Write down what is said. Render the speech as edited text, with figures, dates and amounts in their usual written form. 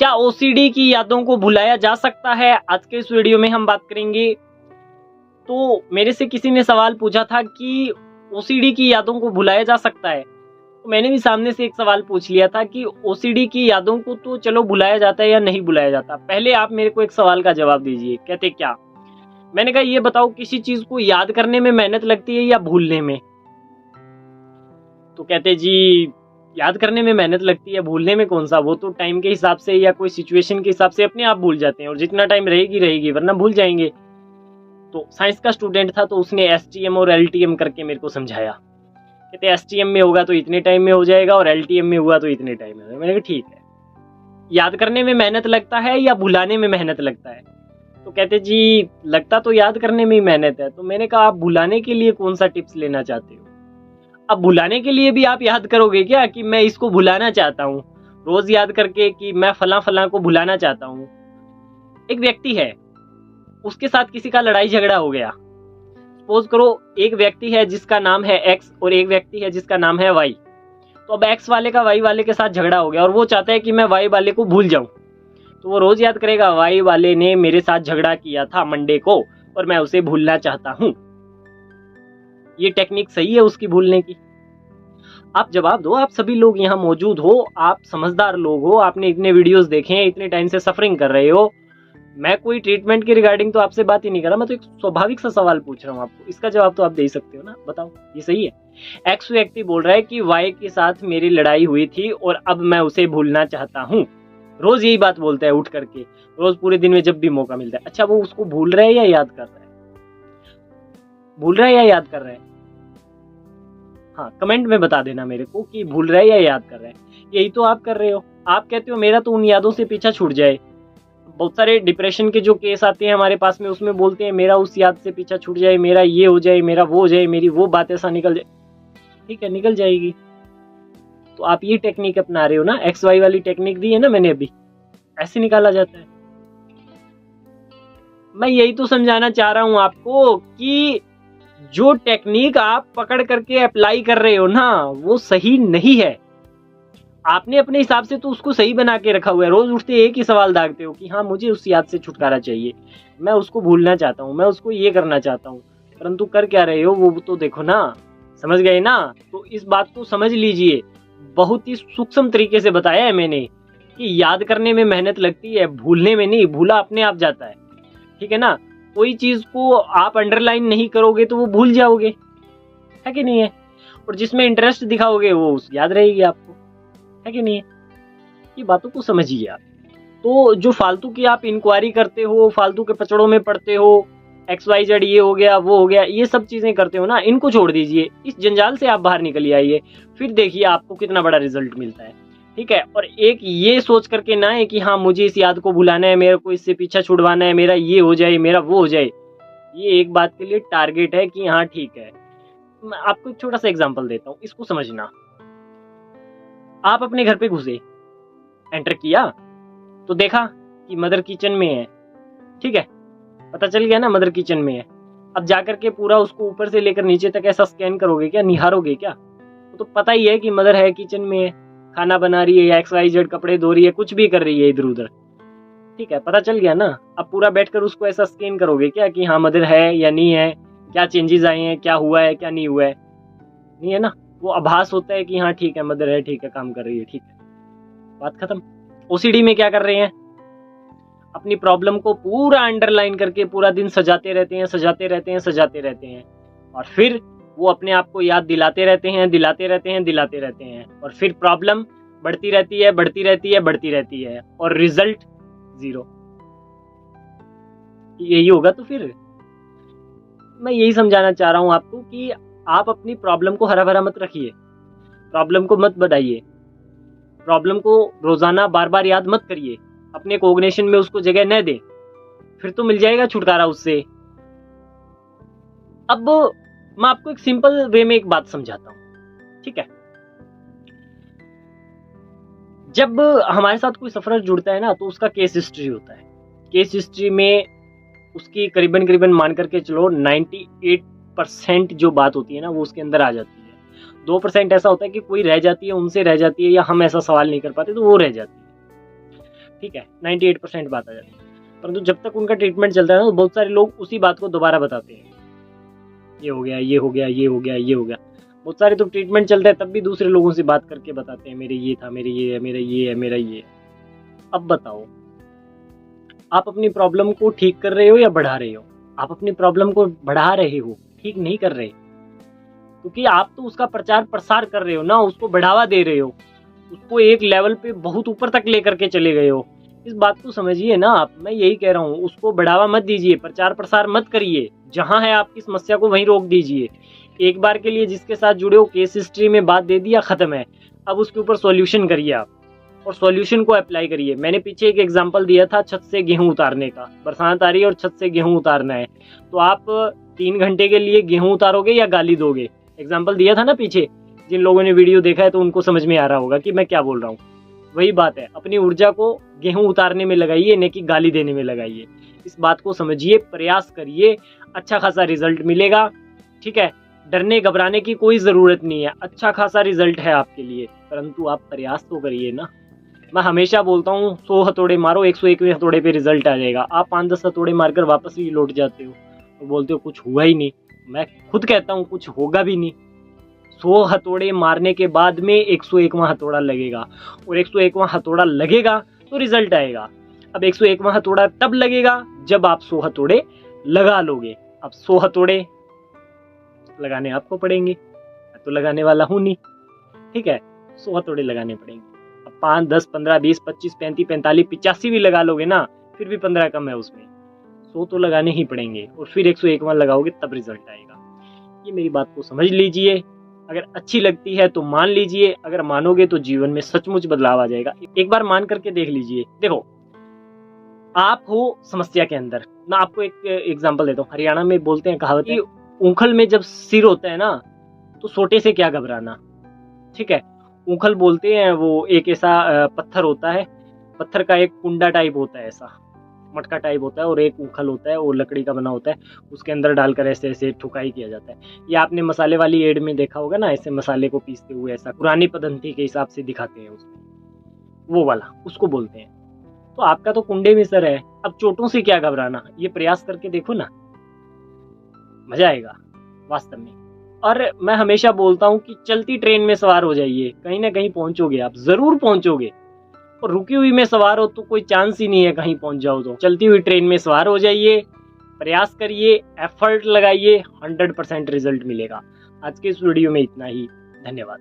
क्या ओसीडी की यादों को भुलाया जा सकता है? आज के इस वीडियो में हम बात करेंगे। तो मेरे से किसी ने सवाल पूछा था कि ओसीडी की यादों को भुलाया जा सकता है। तो मैंने भी सामने से एक सवाल पूछ लिया था कि ओसीडी की यादों को तो चलो भुलाया जाता है या नहीं भुलाया जाता। पहले आप मेरे को एक सवाल का जवाब दीजिए। कहते क्या? मैंने कहा ये बताओ, किसी चीज को याद करने में मेहनत लगती है या भूलने में? तो कहते जी याद करने में मेहनत लगती है, भूलने में कौन सा, वो तो टाइम के हिसाब से या कोई सिचुएशन के हिसाब से अपने आप भूल जाते हैं, और जितना टाइम रहेगी रहेगी वरना भूल जाएंगे। तो साइंस का स्टूडेंट था तो उसने एसटीएम और एलटीएम करके मेरे को समझाया। कहते एसटीएम में होगा तो इतने टाइम में हो जाएगा और एलटीएम में हुआ तो इतने टाइम में। मैंने कहा ठीक है। याद करने में मेहनत लगता है या भुलाने में मेहनत लगता है? तो कहते जी लगता तो याद करने में ही मेहनत है। तो मैंने कहा आप भुलाने के लिए कौन सा टिप्स लेना चाहते हो? अब भुलाने के लिए भी आप याद करोगे क्या कि मैं इसको भुलाना चाहता हूँ, रोज याद करके कि मैं फला फला को भुलाना चाहता हूँ? एक व्यक्ति है, उसके साथ किसी का लड़ाई झगड़ा हो गया। सपोज करो एक व्यक्ति है जिसका नाम है एक्स और एक व्यक्ति है जिसका नाम है वाई। तो अब एक्स वाले का वाई वाले के साथ झगड़ा हो गया और वो चाहता है कि मैं वाई वाले को भूल जाऊं। तो वो रोज याद करेगा वाई वाले ने मेरे साथ झगड़ा किया था मंडे को और मैं उसे भूलना चाहता हूं। ये टेक्निक सही है उसकी भूलने की? आप जवाब दो। आप सभी लोग यहाँ मौजूद हो, आप समझदार लोग हो, आपने इतने वीडियोस देखे हैं, इतने टाइम से सफरिंग कर रहे हो। मैं कोई ट्रीटमेंट के रिगार्डिंग तो आपसे बात ही नहीं कर रहा, मैं तो एक स्वाभाविक सा सवाल पूछ रहा हूँ आपको। इसका जवाब तो आप दे ही सकते हो ना, बताओ ये सही है? एक्स व्यक्ति बोल रहा है कि वाई के साथ मेरी लड़ाई हुई थी और अब मैं उसे भूलना चाहता हूँ। रोज यही बात बोलता है उठ करके, रोज पूरे दिन में जब भी मौका मिलता है। अच्छा वो उसको भूल रहा है या याद कर रहा है? भूल रहा है या याद कर रहा है? हाँ कमेंट में बता देना मेरे को कि भूल रहा है या याद कर रहा है। यही तो आप कर रहे हो। आप कहते हो मेरा तो उन यादों से पीछा छूट जाए। बहुत सारे डिप्रेशन के जो केस आते हैं हमारे पास में, उसमें बोलते हैं मेरा उस याद से पीछा छूट जाए, मेरा ये हो जाए, मेरा वो हो जाए, मेरी वो बात ऐसा निकल जाए। ठीक है निकल जाएगी। तो आप ये टेक्निक अपना रहे हो ना, एक्स वाई वाली टेक्निक दी है ना मैंने अभी, ऐसे निकाला जाता है। मैं यही तो समझाना चाह रहा हूं आपको कि जो टेक्निक आप पकड़ करके अप्लाई कर रहे हो ना वो सही नहीं है। आपने अपने हिसाब से तो उसको सही बना के रखा हुआ है। रोज उठते एक ही सवाल दागते हो कि हाँ मुझे उस याद से छुटकारा चाहिए, मैं उसको भूलना चाहता हूँ, मैं उसको ये करना चाहता हूँ, परंतु कर क्या रहे हो वो तो देखो ना। समझ गए ना? तो इस बात को समझ लीजिए। बहुत ही सूक्ष्म तरीके से बताया है मैंने कि याद करने में मेहनत लगती है, भूलने में नहीं। भूला अपने आप जाता है, ठीक है ना? कोई चीज को आप अंडरलाइन नहीं करोगे तो वो भूल जाओगे, है कि नहीं है? और जिसमें इंटरेस्ट दिखाओगे वो याद रहेगी आपको, है कि नहीं है? ये बातों को समझिए आप। तो जो फालतू की आप इंक्वायरी करते हो, फालतू के पचड़ों में पड़ते हो, एक्स वाई जेड ये हो गया वो हो गया, ये सब चीजें करते हो ना, इनको छोड़ दीजिए। इस जंजाल से आप बाहर निकल आइए, फिर देखिए आपको कितना बड़ा रिजल्ट मिलता है। ठीक है? और एक ये सोच करके ना है कि हाँ मुझे इस याद को भुलाना है, मेरे को इससे पीछा छुड़वाना है, मेरा ये हो जाए, मेरा वो हो जाए। ये एक बात के लिए टारगेट है कि हाँ ठीक है। मैं आपको एक छोटा सा एग्जांपल देता हूँ, इसको समझना। आप अपने घर पे घुसे, एंटर किया तो देखा कि मदर किचन में है। ठीक है, पता चल गया ना मदर किचन में है। अब जाकर के पूरा उसको ऊपर से लेकर नीचे तक ऐसा स्कैन करोगे क्या, निहारोगे क्या? वो तो पता ही है कि मदर है, किचन में है, खाना बना रही है या एक्स वाई जेड कपड़े धो रही है, कुछ भी कर रही है इधर उधर। ठीक है, पता चल गया ना? अब पूरा बैठकर उसको ऐसा स्कैन करोगे क्या कि हाँ मदर है या नहीं है, क्या चेंजेस आए हैं, क्या हुआ है क्या नहीं हुआ है? नहीं है ना? वो आभास होता है कि हाँ ठीक है मदर है, ठीक है काम कर रही है, ठीक है, बात खत्म। ओसीडी में क्या कर रहे हैं? अपनी प्रॉब्लम को पूरा अंडरलाइन करके पूरा दिन सजाते रहते हैं, सजाते रहते हैं, सजाते रहते हैं, और फिर वो अपने आप को याद दिलाते रहते हैं, दिलाते रहते हैं, दिलाते रहते हैं, और फिर प्रॉब्लम बढ़ती रहती है, बढ़ती रहती है, बढ़ती रहती है, और रिजल्ट जीरो। यही होगा। तो फिर मैं यही समझाना चाह रहा हूं आपको कि आप अपनी प्रॉब्लम को हरा भरा मत रखिए, प्रॉब्लम को मत बढ़ाइए, प्रॉब्लम को रोजाना बार बार याद मत करिए, अपने कोग्निशन में उसको जगह न दे, फिर तो मिल जाएगा छुटकारा उससे। अब मैं आपको एक सिंपल वे में एक बात समझाता हूं, ठीक है? जब हमारे साथ कोई सफरर जुड़ता है ना तो उसका केस हिस्ट्री होता है। केस हिस्ट्री में उसकी करीबन करीबन मान करके चलो 98% जो बात होती है ना वो उसके अंदर आ जाती है। 2% ऐसा होता है कि कोई रह जाती है, उनसे रह जाती है, या हम ऐसा सवाल नहीं कर पाते तो वो रह जाती है। ठीक है, 98% बात आ जाती है। परंतु जब तक उनका ट्रीटमेंट चलता है ना, तो बहुत सारे लोग उसी बात को दोबारा बताते हैं, ये हो गया, ये हो गया, ये हो गया, ये हो गया। बहुत सारे तो ट्रीटमेंट चलता है तब भी दूसरे लोगों से बात करके बताते हैं, मेरे ये था, मेरे ये है, मेरा ये है, मेरा ये है। अब बताओ, आप अपनी प्रॉब्लम को ठीक कर रहे हो या बढ़ा रहे हो? आप अपनी प्रॉब्लम को बढ़ा रहे हो, ठीक नहीं कर रहे, क्योंकि आप तो उसका प्रचार प्रसार कर रहे हो ना, उसको बढ़ावा दे रहे हो, उसको एक लेवल पे बहुत ऊपर तक लेकर के चले गए हो। इस बात को समझिए ना आप, मैं यही कह रहा हूँ, उसको बढ़ावा मत दीजिए, प्रचार प्रसार मत करिए, जहाँ है आपकी समस्या को वहीं रोक दीजिए। एक बार के लिए जिसके साथ जुड़े हो, केस हिस्ट्री में बात दे दिया, खत्म है। अब उसके ऊपर सॉल्यूशन करिए आप, और सॉल्यूशन को अप्लाई करिए। मैंने पीछे एक एग्जांपल दिया था छत से गेहूं उतारने का, बरसात आ रही है और छत से गेहूं उतारना है, तो आप 3 घंटे के लिए गेहूं उतारोगे या गाली दोगे? एग्जाम्पल दिया था ना पीछे, जिन लोगों ने वीडियो देखा है तो उनको समझ में आ रहा होगा कि मैं क्या बोल रहा हूँ। वही बात है, अपनी ऊर्जा को गेहूं उतारने में लगाइए, न कि गाली देने में लगाइए। इस बात को समझिए, प्रयास करिए, अच्छा खासा रिजल्ट मिलेगा। ठीक है, डरने घबराने की कोई ज़रूरत नहीं है, अच्छा खासा रिजल्ट है आपके लिए, परंतु आप प्रयास तो करिए ना। मैं हमेशा बोलता हूँ 100 हथौड़े मारो, 101वें हथौड़े पे रिजल्ट आ जाएगा। आप 5-10 हथौड़े मारकर वापस भी लौट जाते हो और बोलते हो कुछ हुआ ही नहीं। मैं खुद कहता हूँ कुछ होगा भी नहीं। 100 हथौड़े मारने के बाद में 101वां हथौड़ा लगेगा, और 101वां हथौड़ा लगेगा तो रिजल्ट आएगा। अब 101वां हथौड़ा तब लगेगा जब आप 100 हथौड़े लगा लोगे। अब 100 हथौड़े लगाने आपको पड़ेंगे, मैं तो लगाने वाला हूँ नहीं। ठीक है, 100 हथौड़े लगाने पड़ेंगे। अब 5, 10, 15, 20, 25, 35, 45, 85 भी लगा लोगे ना, फिर भी 15 कम है उसमें। 100 तो लगाने ही पड़ेंगे, और फिर 101वां लगाओगे तब रिजल्ट आएगा। ये मेरी बात को समझ लीजिए। अगर अच्छी लगती है तो मान लीजिए, अगर मानोगे तो जीवन में सचमुच बदलाव आ जाएगा। एक बार मान करके देख लीजिए। देखो, आप हो समस्या के अंदर। मैं आपको एक एग्जांपल देता हूँ। हरियाणा में बोलते हैं, कहावत है, ऊखल में जब सिर होता है ना, तो सोटे से क्या घबराना। ठीक है, ऊखल बोलते हैं, वो एक ऐसा पत्थर होता है, पत्थर का एक कुंडा टाइप होता है, ऐसा मटका टाइप होता है, और एक ऊखल होता है, वो लकड़ी का बना होता है, उसके अंदर डालकर ऐसे ऐसे ठुकाई किया जाता है। ये आपने मसाले वाली एड में देखा होगा ना, ऐसे मसाले को पीसते हुए, ऐसा पुरानी पद्धति के हिसाब से दिखाते हैं उसमें, वो वाला उसको बोलते हैं। तो आपका तो कुंडे में सर है, अब चोटों से क्या घबराना। ये प्रयास करके देखो ना, मजा आएगा वास्तव में। और मैं हमेशा बोलता हूँ कि चलती ट्रेन में सवार हो जाइए, कहीं ना कहीं पहुंचोगे, आप जरूर पहुंचोगे। और रुकी हुई में सवार हो तो कोई चांस ही नहीं है कहीं पहुंच जाओ। तो चलती हुई ट्रेन में सवार हो जाइए, प्रयास करिए, एफर्ट लगाइए, 100% रिजल्ट मिलेगा। आज के इस वीडियो में इतना ही। धन्यवाद।